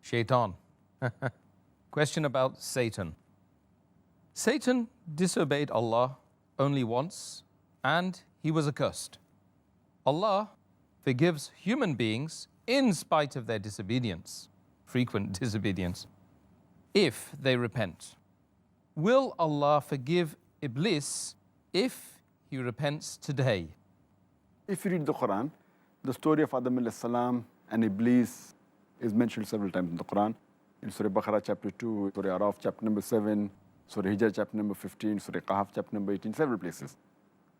Shaitan. Question about Satan. Satan disobeyed Allah only once and he was accursed. Allah forgives human beings in spite of their disobedience, frequent disobedience, if they repent. Will Allah forgive Iblees if he repents today? If you read the Quran, the story of Adam alayhi salam and Iblees is mentioned several times in the Quran. In Surah Baqarah chapter 2, Surah Araf chapter number 7, Surah Hijr chapter number 15, Surah Kahf chapter number 18, several places.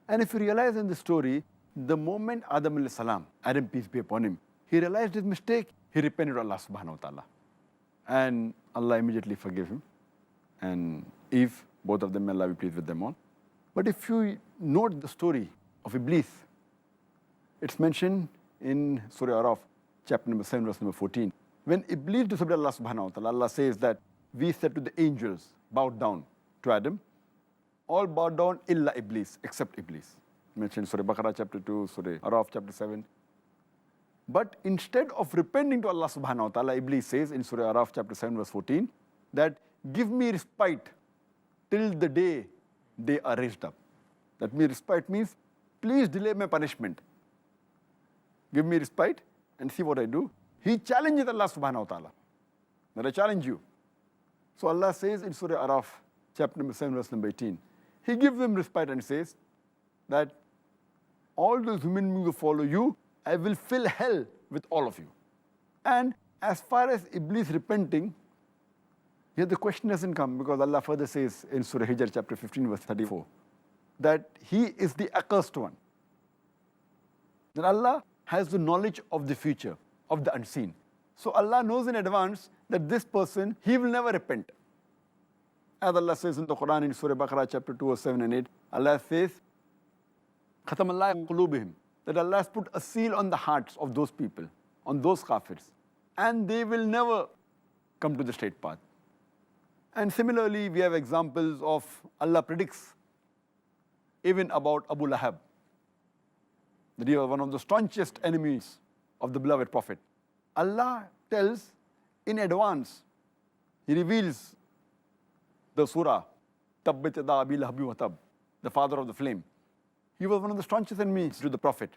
And if you realize in the story, the moment Adam alayhi salam, Adam peace be upon him, he realized his mistake, he repented to Allah subhanahu wa ta'ala. And Allah immediately forgave him. And Eve, both of them, may Allah be pleased with them all. But if you note the story of Iblees, it's mentioned in Surah Araf, chapter number 7, verse number 14. When Iblees disobeyed Allah subhanahu wa ta'ala, Allah says that we said to the angels, bow down to Adam. All bowed down illa Iblees, except Iblees. Mentioned Surah Baqarah chapter 2, Surah Araf chapter 7. But instead of repenting to Allah subhanahu wa ta'ala, Iblees says in Surah Araf chapter 7, verse 14, that give me respite till the day they are raised up. That means respite means, please delay my punishment. Give me respite and see what I do. He challenges Allah subhanahu wa ta'ala, that I challenge you. So Allah says in Surah Araf, chapter number 7, verse number 18, He gives them respite and says that all those human beings who follow you, I will fill hell with all of you. And as far as Iblees repenting, here the question doesn't come, because Allah further says in Surah Hijr chapter 15, verse 34, that he is the accursed one. That Allah has the knowledge of the future, of the unseen. So Allah knows in advance that this person, he will never repent. As Allah says in the Quran in Surah Baqarah chapter 2, verse 7 and 8, Allah says, Khatam Allah qulubihim, that Allah has put a seal on the hearts of those people, on those kafirs, and they will never come to the straight path. And similarly, we have examples of Allah predicts even about Abu Lahab, that he was one of the staunchest enemies of the beloved Prophet. Allah tells in advance, He reveals the surah, Tabbat yada Abi Lahabin wa tab, the father of the flame. He was one of the staunchest enemies to the Prophet.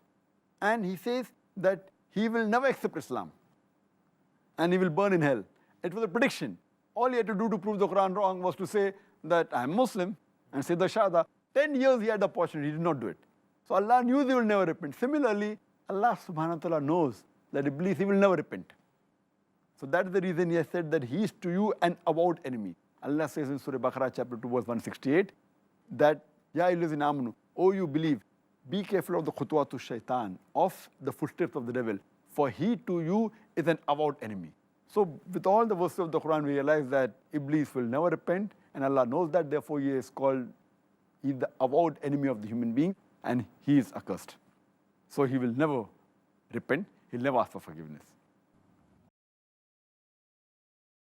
And he says that he will never accept Islam and he will burn in hell. It was a prediction. All he had to do to prove the Quran wrong was to say that I'm Muslim and say the Shahada. 10 years he had the opportunity, he did not do it. So Allah knew they will never repent. Similarly, Allah subhanahu wa ta'ala knows that Iblees, he will never repent. So that is the reason he has said that he is to you an avowed enemy. Allah says in Surah Baqarah chapter 2, verse 168, that, Ya ayyuhallazina amanu, O you believe, be careful of the khutwatu shaitan, of the footsteps of the devil, for he to you is an avowed enemy. So with all the verses of the Quran, we realize that Iblees will never repent, and Allah knows that, therefore he is called, he is the avowed enemy of the human being, and he is accursed. So he will never repent, he'll never ask for forgiveness.